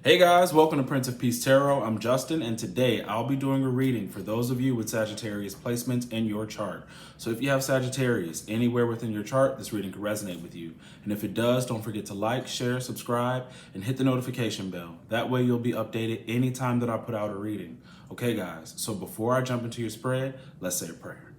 Hey guys, welcome to Prince of Peace Tarot. I'm Justin, and today I'll be doing a reading for those of you with Sagittarius placements in your chart. So if you have Sagittarius anywhere within your chart, this reading could resonate with you. And if it does, don't forget to like, share, subscribe, and hit the notification bell. That way you'll be updated anytime that I put out a reading. Okay guys, so before I jump into your spread, let's say a prayer.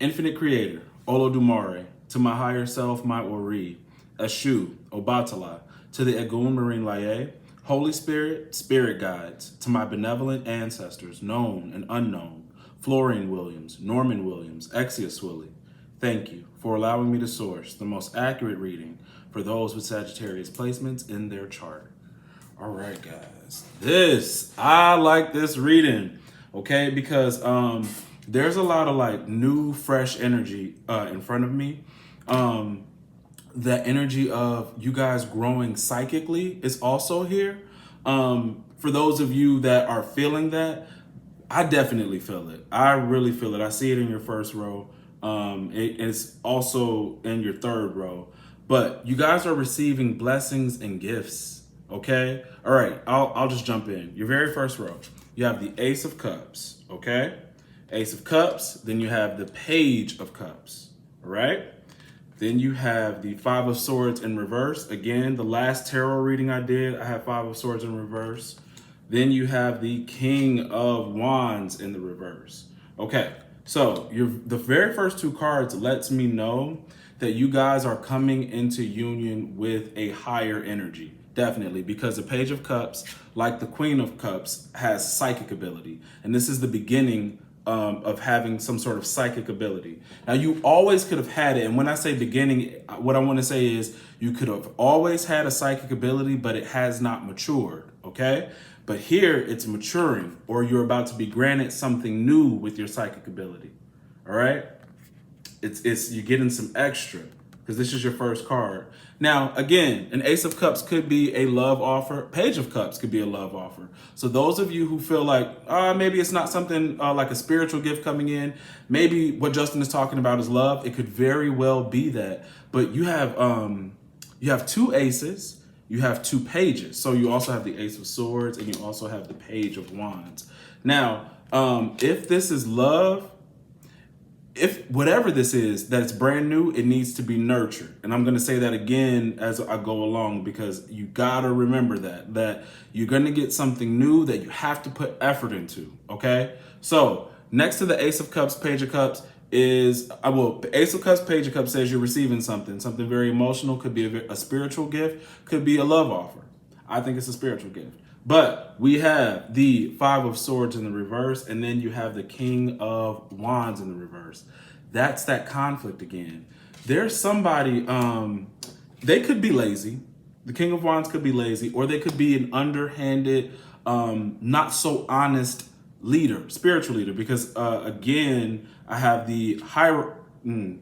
Infinite Creator, Olodumare, to my higher self, my Ori, Eshu, Obatala, to the Egun Marine Laye, Holy Spirit, Spirit Guides, to my benevolent ancestors, known and unknown, Florine Williams, Norman Williams, Exius Willie, thank you for allowing me to source the most accurate reading for those with Sagittarius placements in their chart. All right, guys, I like this reading, okay, because there's a lot of like new, fresh energy in front of me. The energy of you guys growing psychically is also here. For those of you that are feeling that, I definitely feel it. I really feel it. I see it in your first row. It's also in your third row. But you guys are receiving blessings and gifts, okay? All right, I'll just jump in. Your very first row, you have the Ace of Cups, okay? Ace of Cups, then you have the Page of Cups, all right? Then you have the Five of Swords in reverse. Again, the last tarot reading I did, I had Five of Swords in reverse. Then you have the King of Wands in the reverse. Okay, so the very first two cards lets me know that you guys are coming into union with a higher energy. Definitely, because the Page of Cups, like the Queen of Cups, has psychic ability. And this is the beginning of having some sort of psychic ability. Now, you always could have had it. And when I say beginning, what I want to say is you could have always had a psychic ability, but it has not matured, okay? But here it's maturing, or you're about to be granted something new with your psychic ability, all right? You're getting some extra because this is your first card. Now, again, an Ace of Cups could be a love offer. Page of Cups could be a love offer. So those of you who feel like, maybe it's not something like a spiritual gift coming in, maybe what Justin is talking about is love. It could very well be that. But you have two aces, you have two pages. So you also have the Ace of Swords and you also have the Page of Wands. Now, if this is love, if whatever this is that's brand new, it needs to be nurtured. And I'm going to say that again as I go along, because you got to remember that you're going to get something new that you have to put effort into. Okay. So next to the Ace of Cups, Page of Cups is, Ace of Cups, Page of Cups says you're receiving something very emotional. Could be a spiritual gift, could be a love offer. I think it's a spiritual gift. But we have the Five of Swords in the reverse, and then you have the King of Wands in the reverse. That's that conflict again. There's somebody, they could be lazy. The King of Wands could be lazy, or they could be an underhanded, not so honest leader, spiritual leader, because again, I have the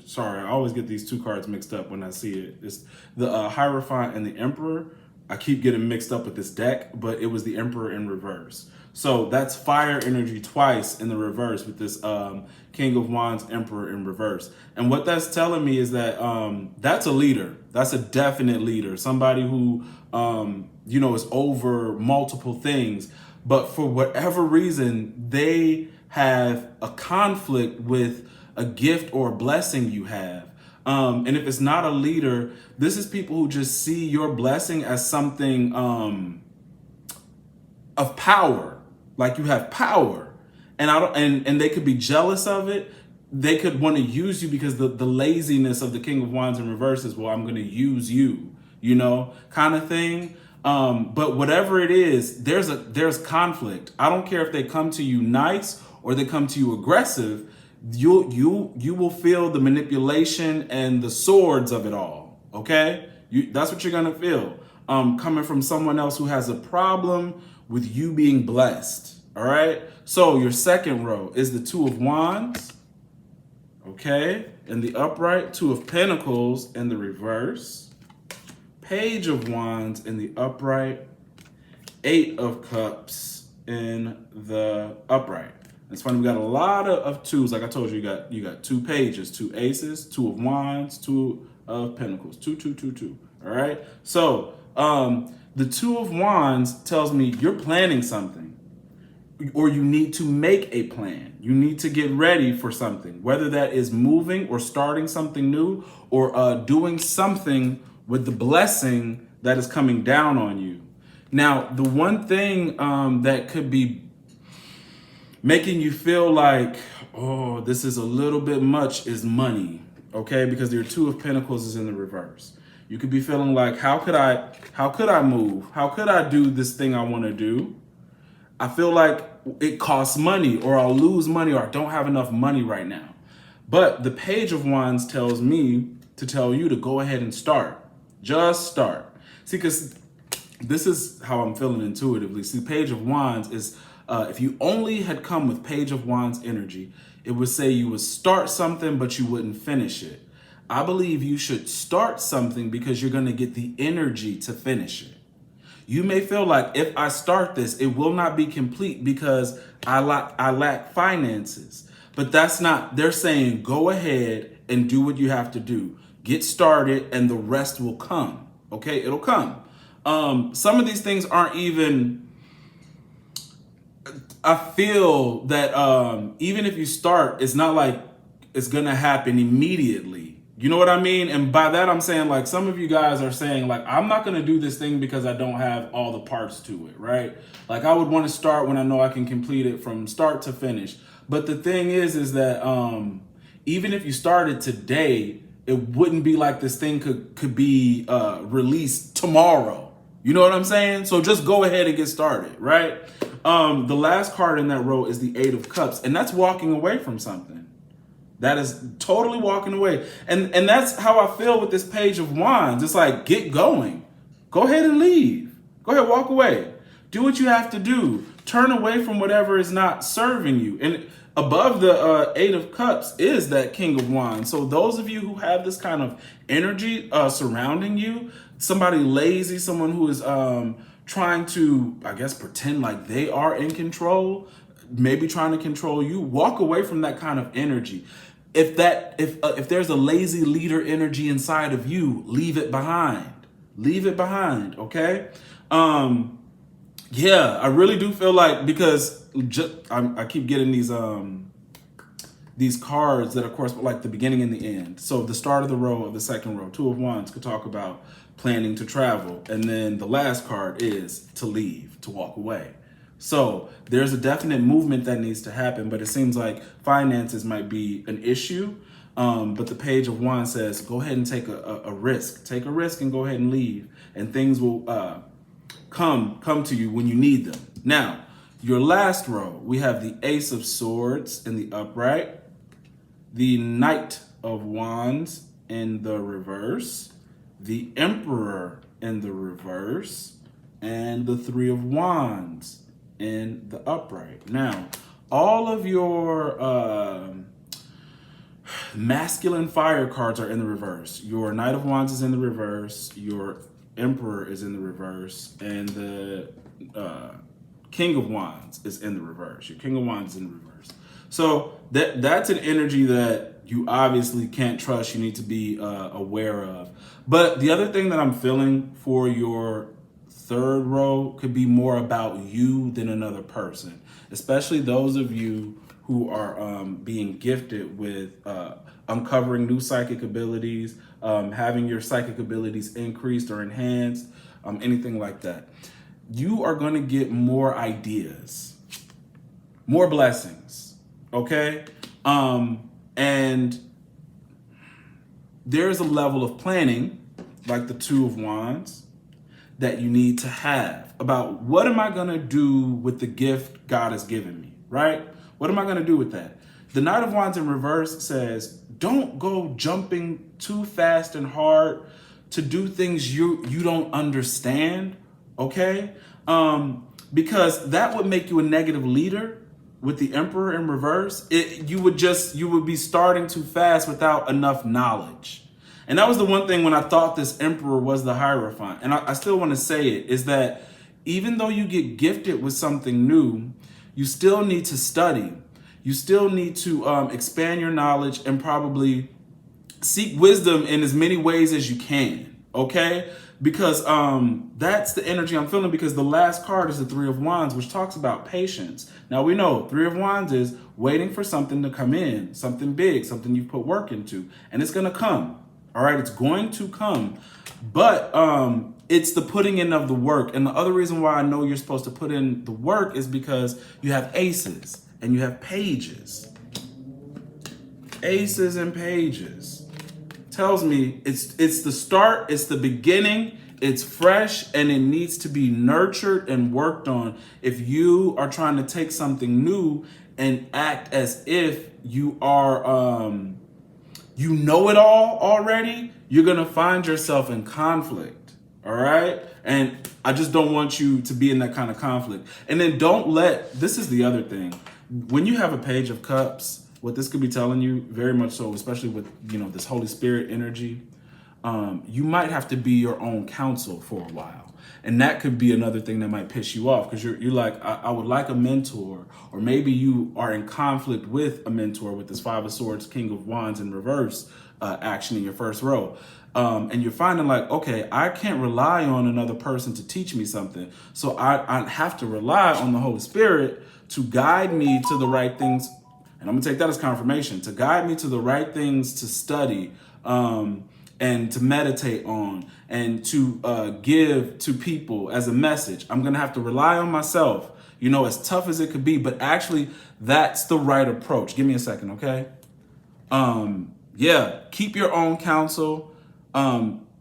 sorry, I always get these two cards mixed up when I see it. It's the Hierophant and the Emperor. I keep getting mixed up with this deck, but it was the Emperor in reverse. So that's fire energy twice in the reverse with this King of Wands, Emperor in reverse. And what that's telling me is that that's a leader. That's a definite leader. Somebody who, is over multiple things. But for whatever reason, they have a conflict with a gift or a blessing you have. And if it's not a leader, this is people who just see your blessing as something of power, like you have power, and they could be jealous of it. They could want to use you because the laziness of the King of Wands in reverse is, well, I'm going to use you, kind of thing. But whatever it is, there's conflict. I don't care if they come to you nice or they come to you aggressive. You will feel the manipulation and the swords of it all, okay? That's what you're gonna feel, coming from someone else who has a problem with you being blessed, all right? So your second row is the Two of Wands, okay? In the upright, Two of Pentacles in the reverse, Page of Wands in the upright, Eight of Cups in the upright. It's funny, we got a lot of twos. Like I told you, you got two pages, two aces, Two of Wands, Two of Pentacles, two. All right. So The Two of Wands tells me you're planning something, or you need to make a plan. You need to get ready for something, whether that is moving or starting something new, or doing something with the blessing that is coming down on you. Now, the one thing that could be making you feel like, oh, this is a little bit much, is money, okay? Because your Two of Pentacles is in the reverse. You could be feeling like, how could I move? How could I do this thing I want to do? I feel like it costs money, or I'll lose money, or I don't have enough money right now. But the Page of Wands tells me to tell you to go ahead and start. Just start. See, because this is how I'm feeling intuitively. See, Page of Wands is, if you only had come with Page of Wands energy, it would say you would start something, but you wouldn't finish it. I believe you should start something because you're going to get the energy to finish it. You may feel like, if I start this, it will not be complete because I lack finances. But that's not, they're saying go ahead and do what you have to do. Get started and the rest will come. Okay, it'll come. Some of these things aren't even, I feel that even if you start, it's not like it's going to happen immediately. You know what I mean? And by that, I'm saying, like, some of you guys are saying, like, I'm not going to do this thing because I don't have all the parts to it, right? Like, I would want to start when I know I can complete it from start to finish. But the thing is that even if you started today, it wouldn't be like this thing could be released tomorrow. You know what I'm saying? So just go ahead and get started, right? The last card in that row is the Eight of Cups, and that's walking away from something. That is totally walking away. And that's how I feel with this Page of Wands. It's like, get going. Go ahead and leave. Go ahead, walk away. Do what you have to do. Turn away from whatever is not serving you. And above the Eight of Cups is that King of Wands. So those of you who have this kind of energy surrounding you, somebody lazy, someone who is trying to, I guess, pretend like they are in control, maybe trying to control you, walk away from that kind of energy. If there's a lazy leader energy inside of you, leave it behind. Leave it behind, okay? Yeah, I really do feel like, because I keep getting these cards that, of course, like the beginning and the end. So the start of the row of the second row, Two of Wands, could talk about planning to travel. And then the last card is to leave, to walk away. So there's a definite movement that needs to happen, but it seems like finances might be an issue. But the Page of Wands says, go ahead and take a risk. Take a risk and go ahead and leave. And things will come to you when you need them. Now, your last row, we have the Ace of Swords in the upright, the Knight of Wands in the reverse, the Emperor in the reverse, and the Three of Wands in the upright. Now, all of your masculine fire cards are in the reverse. Your Knight of Wands is in the reverse, your Emperor is in the reverse, and the King of Wands is in the reverse. Your King of Wands is in the reverse. So that's an energy that you obviously can't trust. You need to be aware of. But the other thing that I'm feeling for your third row could be more about you than another person, especially those of you who are being gifted with uncovering new psychic abilities, having your psychic abilities increased or enhanced, anything like that. You are going to get more ideas, more blessings, okay? And there's a level of planning, like the Two of Wands, that you need to have about, what am I going to do with the gift God has given me, right? What am I going to do with that? The Knight of Wands in reverse says, don't go jumping too fast and hard to do things you don't understand, okay? Because that would make you a negative leader. With the Emperor in reverse, you would be starting too fast without enough knowledge. And that was the one thing when I thought this Emperor was the Hierophant. And I still want to say it, is that even though you get gifted with something new, you still need to study. You still need to expand your knowledge and probably seek wisdom in as many ways as you can, okay? because that's the energy I'm feeling, because the last card is the Three of Wands, which talks about patience. Now we know Three of Wands is waiting for something to come in, something big, something you've put work into, and it's going to come. All right, it's going to come, but it's the putting in of the work. And the other reason why I know you're supposed to put in the work is because you have aces and you have pages. Aces and pages tells me it's the start, it's the beginning, it's fresh, and it needs to be nurtured and worked on. If you are trying to take something new and act as if you are you know it all already, you're gonna find yourself in conflict. All right, and I just don't want you to be in that kind of conflict. And then don't let, this is the other thing, when you have a Page of Cups, what this could be telling you, very much so, especially with, you know, this Holy Spirit energy, you might have to be your own counsel for a while. And that could be another thing that might piss you off, because you're like, I would like a mentor, or maybe you are in conflict with a mentor with this Five of Swords, King of Wands in reverse action in your first row. And you're finding like, okay, I can't rely on another person to teach me something. So I have to rely on the Holy Spirit to guide me to the right things. And I'm gonna take that as confirmation, to guide me to the right things to study and to meditate on and to give to people as a message. I'm gonna have to rely on myself, you know, as tough as it could be, but actually that's the right approach. Give me a second, okay? Yeah, keep your own counsel.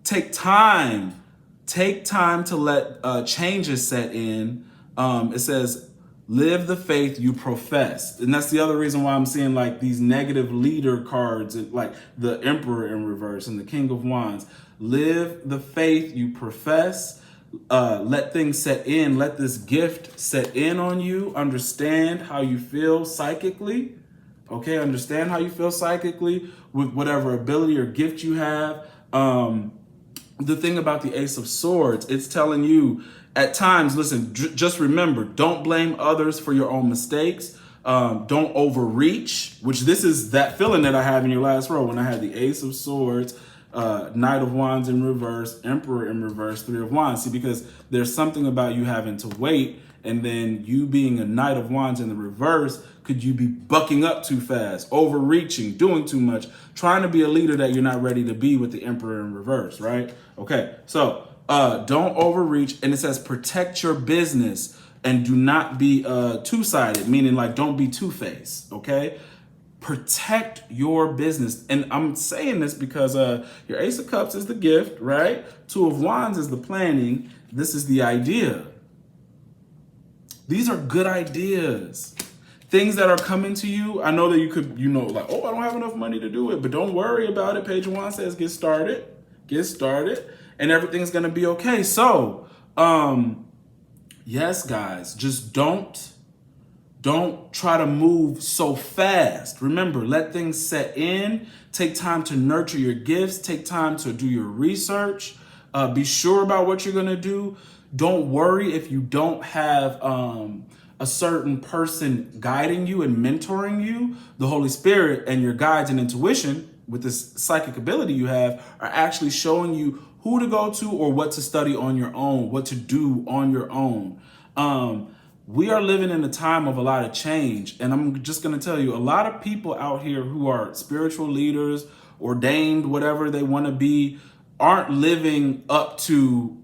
Take time to let changes set in. It says, live the faith you profess. And that's the other reason why I'm seeing like these negative leader cards, like the Emperor in reverse and the King of Wands. Live the faith you profess. Let things set in. Let this gift set in on you. Understand how you feel psychically. Okay, understand how you feel psychically with whatever ability or gift you have. The thing about the Ace of Swords, it's telling you at times, listen, just remember, don't blame others for your own mistakes. Don't overreach, which this is that feeling that I have in your last row when I had the Ace of Swords, Knight of Wands in reverse, Emperor in reverse, Three of Wands. See, because there's something about you having to wait, and then you being a Knight of Wands in the reverse, could you be bucking up too fast, overreaching, doing too much, trying to be a leader that you're not ready to be with the Emperor in reverse, right? Okay, so don't overreach. And it says protect your business and do not be two-sided, meaning like don't be two-faced, okay? Protect your business. And I'm saying this because your Ace of Cups is the gift, right? Two of Wands is the planning. This is the idea. These are good ideas. Things that are coming to you. I know that you could, you know, like, oh, I don't have enough money to do it, but don't worry about it. Page of Wands says get started, and everything's going to be okay. So, yes, guys, just don't try to move so fast. Remember, let things set in. Take time to nurture your gifts. Take time to do your research. Be sure about what you're going to do. Don't worry if you don't have a certain person guiding you and mentoring you. The Holy Spirit and your guides and intuition with this psychic ability you have are actually showing you who to go to or what to study on your own, what to do on your own. We are living in a time of a lot of change. And I'm just going to tell you, a lot of people out here who are spiritual leaders, ordained, whatever they want to be, aren't living up to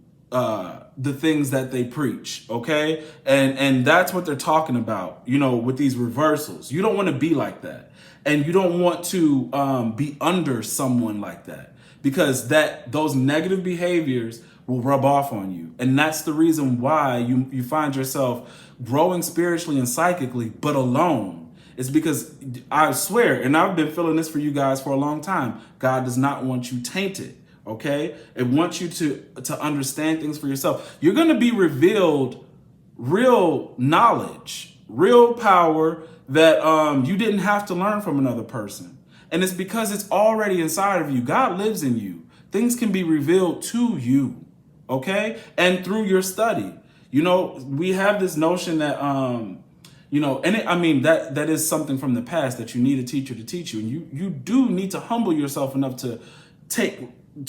the things that they preach, okay? And that's what they're talking about, you know, with these reversals. You don't want to be like that. And you don't want to be under someone like that, because those negative behaviors will rub off on you. And that's the reason why you find yourself growing spiritually and psychically, but alone. It's because I swear, and I've been feeling this for you guys for a long time, God does not want you tainted. Okay, it wants you to understand things for yourself. You're going to be revealed real knowledge, real power that you didn't have to learn from another person. And it's because it's already inside of you. God lives in you. Things can be revealed to you, okay? And through your study. You know, we have this notion that, you know, and that is something from the past, that you need a teacher to teach you. And you do need to humble yourself enough to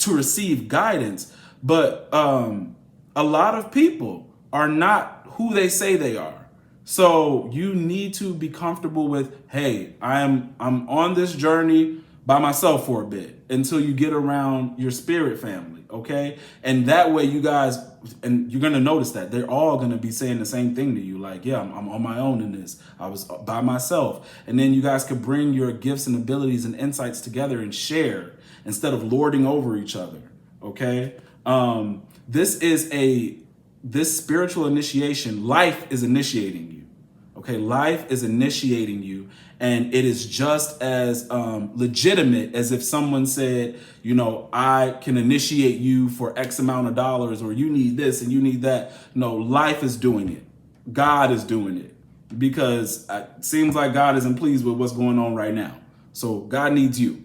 receive guidance. But a lot of people are not who they say they are. So you need to be comfortable with, hey, I'm on this journey by myself for a bit until you get around your spirit family, okay? And that way you guys, and you're gonna notice that they're all gonna be saying the same thing to you, like, yeah, I'm on my own in this. I was by myself. And then you guys could bring your gifts and abilities and insights together and share instead of lording over each other, okay? This spiritual initiation, life is initiating you. Okay, life is initiating you, and it is just as legitimate as if someone said, you know, I can initiate you for X amount of dollars, or you need this and you need that. No, life is doing it. God is doing it, because it seems like God isn't pleased with what's going on right now. So God needs you.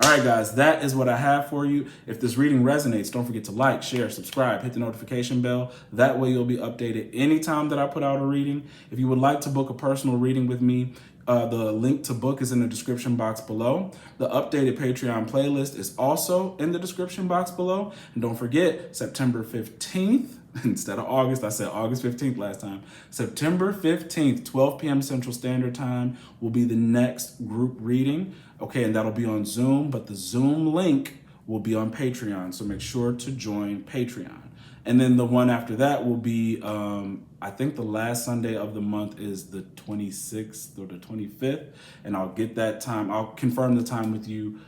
All right, guys, that is what I have for you. If this reading resonates, don't forget to like, share, subscribe, hit the notification bell. That way you'll be updated anytime that I put out a reading. If you would like to book a personal reading with me, the link to book is in the description box below. The updated Patreon playlist is also in the description box below. And don't forget, September 15th, instead of August, I said August 15th last time. September 15th, 12 p.m. Central Standard Time will be the next group reading. Okay, and that'll be on Zoom, but the Zoom link will be on Patreon. So make sure to join Patreon. And then the one after that will be, I think the last Sunday of the month is the 26th or the 25th. And I'll get that time. I'll confirm the time with you.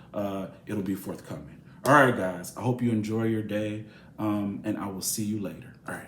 It'll be forthcoming. All right, guys, I hope you enjoy your day. And I will see you later. All right.